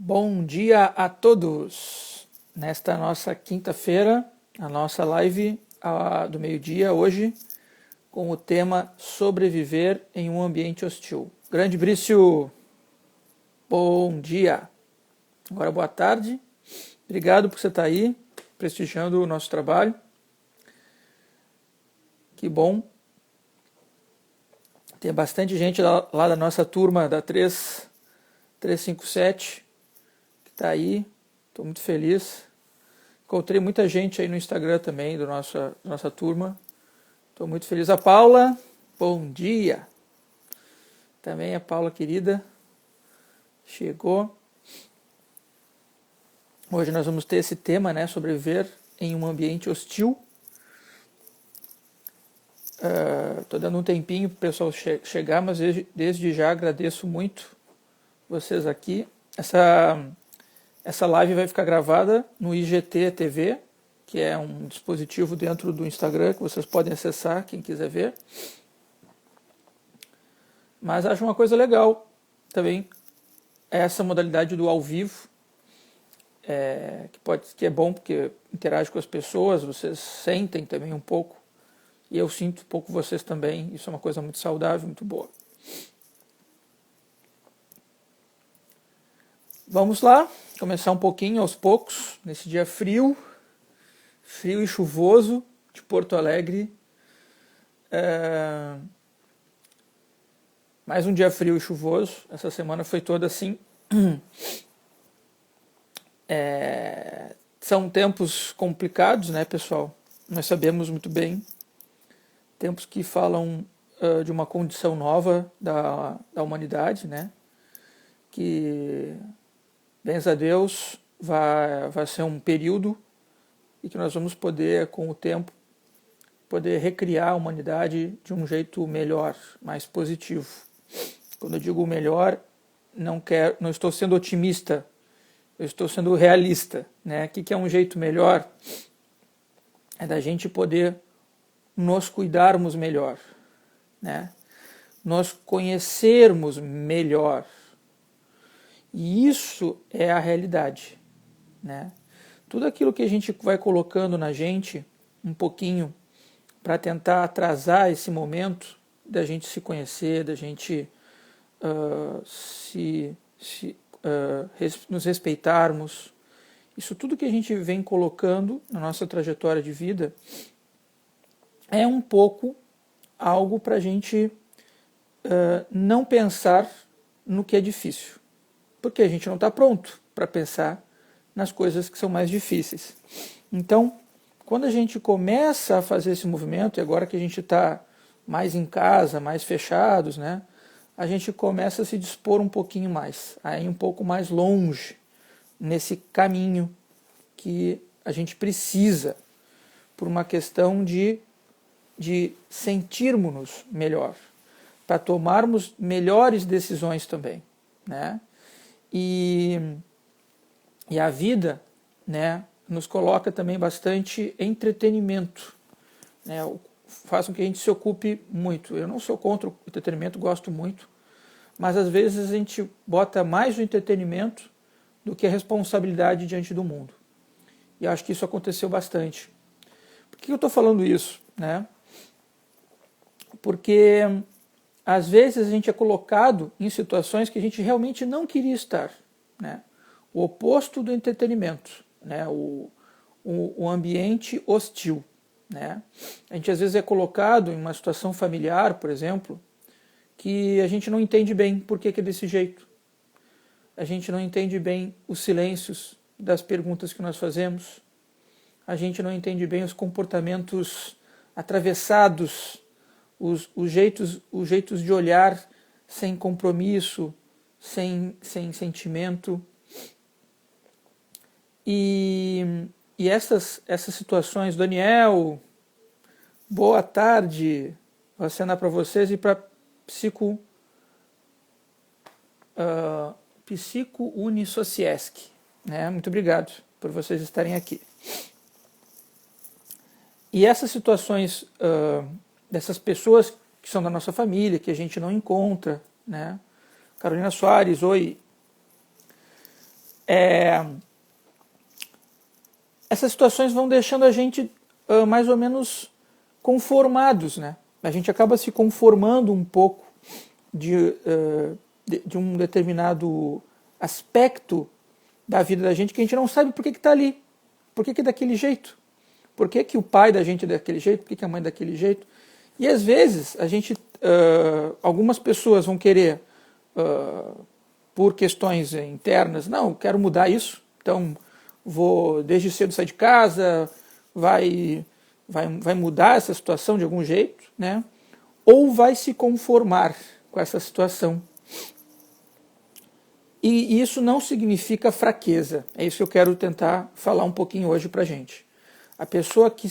Bom dia a todos! Nesta nossa quinta-feira, a nossa live do meio-dia hoje, com o tema Sobreviver em um ambiente hostil. Grande Brício, bom dia! Agora boa tarde, obrigado por você estar aí, prestigiando o nosso trabalho. Que bom! Tem bastante gente lá da nossa turma da 357 que está aí, estou muito feliz. Encontrei muita gente aí no Instagram também, da nossa turma. Estou muito feliz. A Paula, bom dia. Também a Paula querida chegou. Hoje nós vamos ter esse tema, né? Sobreviver em um ambiente hostil. Estou dando um tempinho para o pessoal chegar, mas desde já agradeço muito vocês aqui. Essa live vai ficar gravada no IGT TV, que é um dispositivo dentro do Instagram que vocês podem acessar, quem quiser ver. Mas acho uma coisa legal também essa modalidade do ao vivo, que é bom porque interage com as pessoas, vocês sentem também um pouco, e eu sinto um pouco vocês também. Isso é uma coisa muito saudável, muito boa. Vamos lá, começar um pouquinho aos poucos, nesse dia frio e chuvoso de Porto Alegre. Mais um dia frio e chuvoso, essa semana foi toda assim. São tempos complicados, né, pessoal? Nós sabemos muito bem. Tempos que falam de uma condição nova da humanidade, né? Que, bens a Deus, vai ser um período e que nós vamos poder, com o tempo, poder recriar a humanidade de um jeito melhor, mais positivo. Quando eu digo melhor, não estou sendo otimista, eu estou sendo realista, né? O que é um jeito melhor? É da gente poder nos cuidarmos melhor, né? Nós conhecermos melhor. E isso é a realidade, né? Tudo aquilo que a gente vai colocando na gente um pouquinho para tentar atrasar esse momento da gente se conhecer, da gente nos respeitarmos. Isso tudo que a gente vem colocando na nossa trajetória de vida é um pouco algo para a gente não pensar no que é difícil. Porque a gente não está pronto para pensar nas coisas que são mais difíceis. Então, quando a gente começa a fazer esse movimento, e agora que a gente está mais em casa, mais fechados, né, a gente começa a se dispor um pouquinho mais, a ir um pouco mais longe nesse caminho que a gente precisa, por uma questão de sentirmos-nos melhor, para tomarmos melhores decisões também, né? E a vida, né, nos coloca também bastante entretenimento, né, faz com que a gente se ocupe muito. Eu não sou contra o entretenimento, gosto muito, mas às vezes a gente bota mais o entretenimento do que a responsabilidade diante do mundo. E acho que isso aconteceu bastante. Por que eu estou falando isso, né? Porque às vezes a gente é colocado em situações que a gente realmente não queria estar, né? O oposto do entretenimento, né? O ambiente hostil, né? A gente às vezes é colocado em uma situação familiar, por exemplo, que a gente não entende bem por que é desse jeito. A gente não entende bem os silêncios das perguntas que nós fazemos. A gente não entende bem os comportamentos atravessados, os jeitos de olhar sem compromisso, sem sentimento. E essas situações, Daniel, boa tarde, vou acenar para vocês e para Psico Unisociesc, né? Muito obrigado por vocês estarem aqui. E essas situações dessas pessoas que são da nossa família, que a gente não encontra, né? Carolina Soares, oi. Essas situações vão deixando a gente mais ou menos conformados, né? A gente acaba se conformando um pouco de um determinado aspecto da vida da gente que a gente não sabe por que está ali, por que é daquele jeito, por que o pai da gente é daquele jeito, por que a mãe é daquele jeito. E às vezes algumas pessoas vão querer, por questões internas, não, quero mudar isso, então vou desde cedo sair de casa, vai mudar essa situação de algum jeito, né? Ou vai se conformar com essa situação. E isso não significa fraqueza. É isso que eu quero tentar falar um pouquinho hoje pra gente. A pessoa que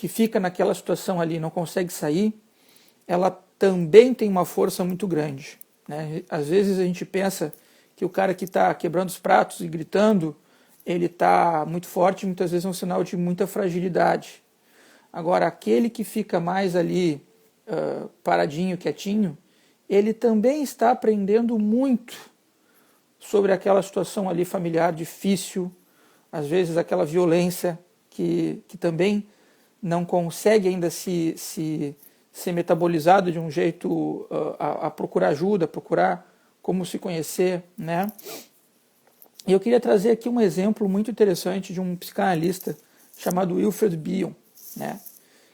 fica naquela situação ali e não consegue sair, ela também tem uma força muito grande, né? Às vezes a gente pensa que o cara que está quebrando os pratos e gritando, ele está muito forte, muitas vezes é um sinal de muita fragilidade. Agora, aquele que fica mais ali paradinho, quietinho, ele também está aprendendo muito sobre aquela situação ali familiar difícil, às vezes aquela violência que também não consegue ainda ser metabolizado de um jeito a procurar ajuda, procurar como se conhecer, né? E eu queria trazer aqui um exemplo muito interessante de um psicanalista chamado Wilfred Bion, né?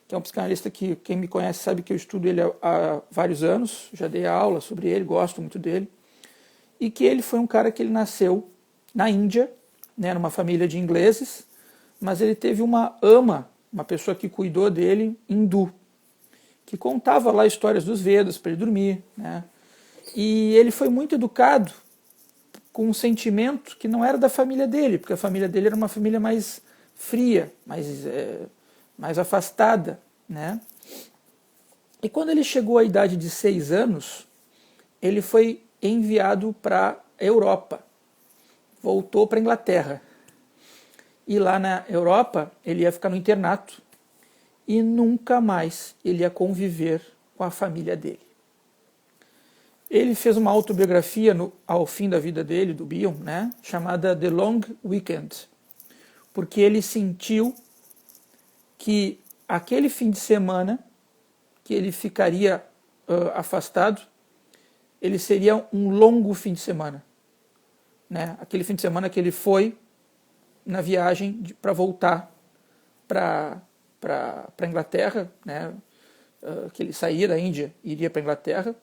Que é um psicanalista que quem me conhece sabe que eu estudo ele há vários anos, já dei aula sobre ele, gosto muito dele, e que ele foi um cara que ele nasceu na Índia, né, numa família de ingleses, mas ele teve uma pessoa que cuidou dele, hindu, que contava lá histórias dos Vedas para ele dormir, né? E ele foi muito educado com um sentimento que não era da família dele, porque a família dele era uma família mais fria, mais afastada, né? E quando ele chegou à idade de 6 anos, ele foi enviado para a Europa, voltou para a Inglaterra. E lá na Europa ele ia ficar no internato e nunca mais ele ia conviver com a família dele. Ele fez uma autobiografia ao fim da vida dele, do Bion, né, chamada The Long Weekend, porque ele sentiu que aquele fim de semana que ele ficaria afastado, ele seria um longo fim de semana, né? Aquele fim de semana que ele foi na viagem para voltar para a Inglaterra, né? Que ele saía da Índia e iria para a Inglaterra,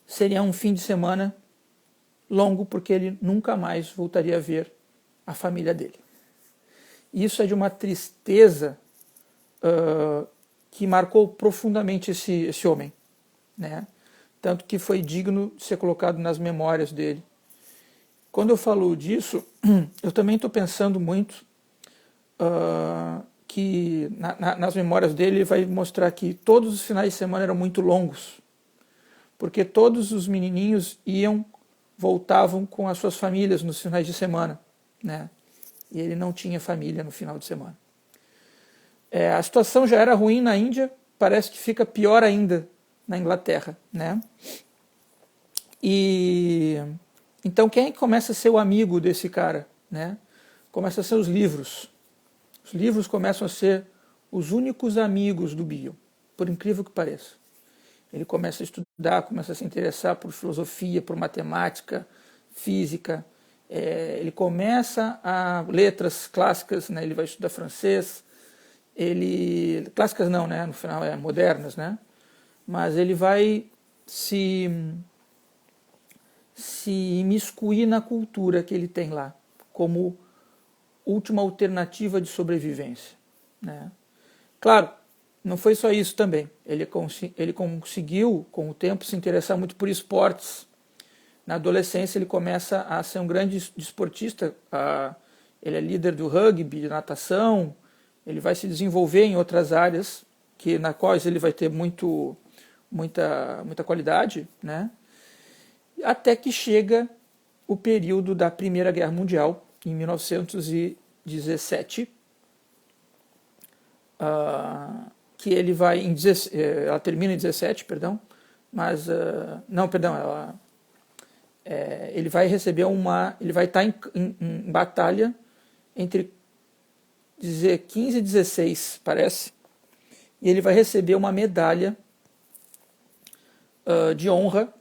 seria um fim de semana longo porque ele nunca mais voltaria a ver a família dele. Isso é de uma tristeza que marcou profundamente esse homem, né? Tanto que foi digno de ser colocado nas memórias dele. Quando eu falo disso, eu também estou pensando muito que nas memórias dele ele vai mostrar que todos os finais de semana eram muito longos, porque todos os menininhos voltavam com as suas famílias nos finais de semana, né? E ele não tinha família no final de semana. A situação já era ruim na Índia, parece que fica pior ainda na Inglaterra, né? E então quem começa a ser o amigo desse cara, né? Começa a ser os livros. Os livros começam a ser os únicos amigos do Bion, por incrível que pareça. Ele começa a estudar, começa a se interessar por filosofia, por matemática, física. Ele começa a letras clássicas, né? Ele vai estudar francês. Clássicas não, né? No final modernas, né? Mas ele vai se imiscuir na cultura que ele tem lá, como última alternativa de sobrevivência, né? Claro, não foi só isso também. Ele conseguiu, com o tempo, se interessar muito por esportes. Na adolescência ele começa a ser um grande desportista. Ele é líder do rugby, de natação. Ele vai se desenvolver em outras áreas na quais ele vai ter muita qualidade, né? Até que chega o período da Primeira Guerra Mundial, em 1917, que ele vai ela termina em 17, perdão, mas não, perdão, ele vai receber ele vai estar em batalha entre 15 e 16, parece, e ele vai receber uma medalha de honra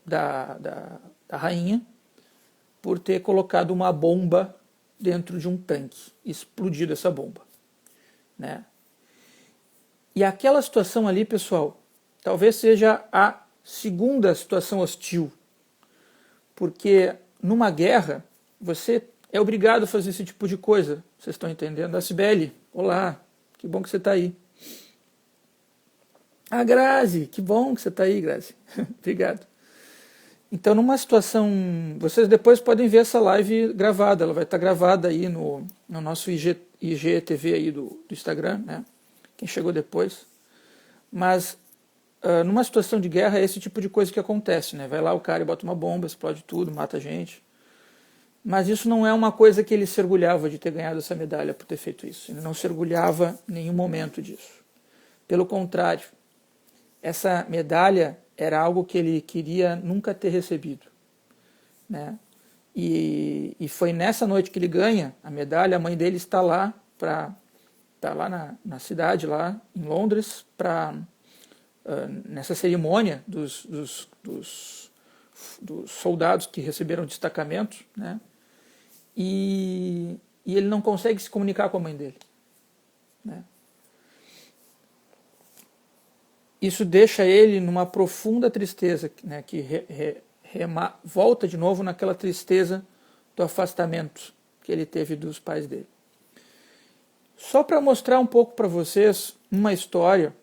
da rainha por ter colocado uma bomba dentro de um tanque, explodido essa bomba, né? E aquela situação ali, pessoal, talvez seja a segunda situação hostil, porque numa guerra você é obrigado a fazer esse tipo de coisa. Vocês estão entendendo? A Cibele, olá, que bom que você está aí. A Grazi, que bom que você está aí, Grazi. Obrigado. Então, numa situação... Vocês depois podem ver essa live gravada. Ela vai estar gravada aí no nosso IGTV aí do Instagram, né? Quem chegou depois. Mas, numa situação de guerra, é esse tipo de coisa que acontece, né? Vai lá o cara e bota uma bomba, explode tudo, mata a gente. Mas isso não é uma coisa que ele se orgulhava de ter ganhado essa medalha por ter feito isso. Ele não se orgulhava em nenhum momento disso. Pelo contrário, essa medalha era algo que ele queria nunca ter recebido, né? E foi nessa noite que ele ganha a medalha. A mãe dele está lá na cidade, lá em Londres, nessa cerimônia dos soldados que receberam destacamento, né? E ele não consegue se comunicar com a mãe dele, né? Isso deixa ele numa profunda tristeza, né, que volta de novo naquela tristeza do afastamento que ele teve dos pais dele. Só para mostrar um pouco para vocês uma história,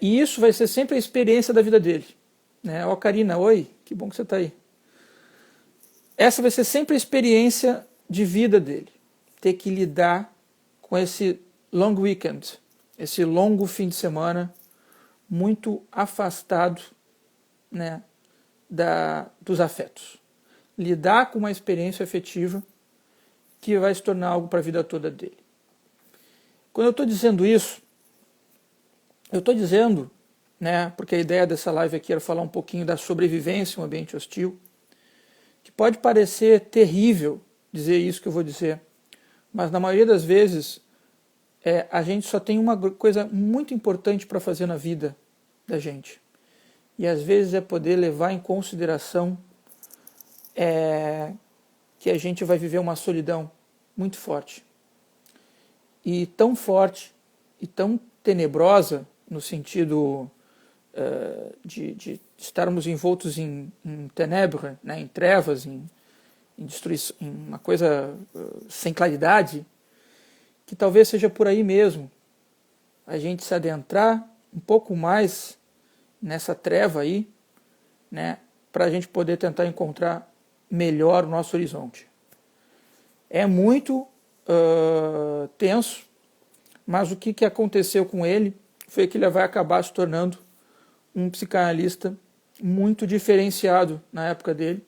e isso vai ser sempre a experiência da vida dele, né? Ó, Karina, oi, que bom que você está aí. Essa vai ser sempre a experiência de vida dele, ter que lidar com esse long weekend, esse longo fim de semana muito afastado, né, dos afetos. Lidar com uma experiência afetiva que vai se tornar algo para a vida toda dele. Quando eu estou dizendo isso, eu estou dizendo, né, porque a ideia dessa live aqui era falar um pouquinho da sobrevivência em um ambiente hostil, que pode parecer terrível dizer isso que eu vou dizer, mas na maioria das vezes a gente só tem uma coisa muito importante para fazer na vida da gente. E às vezes é poder levar em consideração que a gente vai viver uma solidão muito forte. E tão forte e tão tenebrosa no sentido de estarmos envoltos em ténèbres, né, em trevas, em destruição, em uma coisa sem claridade, que talvez seja por aí mesmo a gente se adentrar um pouco mais nessa treva aí, né, para a gente poder tentar encontrar melhor o nosso horizonte. É muito tenso, mas o que aconteceu com ele foi que ele vai acabar se tornando um psicanalista muito diferenciado na época dele,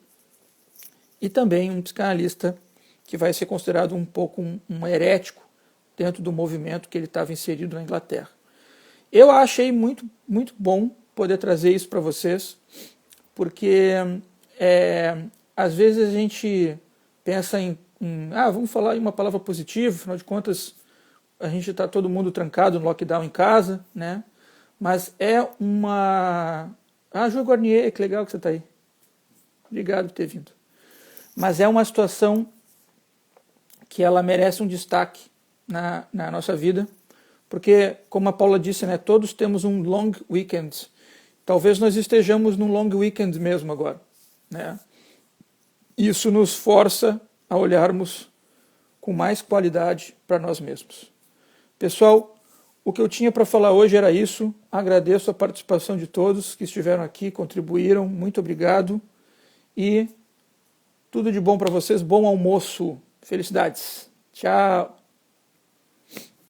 e também um psicanalista que vai ser considerado um pouco um herético dentro do movimento que ele estava inserido na Inglaterra. Eu achei muito, muito bom poder trazer isso para vocês, porque às vezes a gente pensa vamos falar em uma palavra positiva, afinal de contas a gente está todo mundo trancado no lockdown em casa, né? Mas Ju Guarnier, que legal que você está aí. Obrigado por ter vindo. Mas é uma situação que ela merece um destaque na nossa vida, porque, como a Paula disse, né, todos temos um long weekend. Talvez nós estejamos num long weekend mesmo agora, né? Isso nos força a olharmos com mais qualidade para nós mesmos. Pessoal, o que eu tinha para falar hoje era isso. Agradeço a participação de todos que estiveram aqui, contribuíram. Muito obrigado. E tudo de bom para vocês. Bom almoço. Felicidades. Tchau.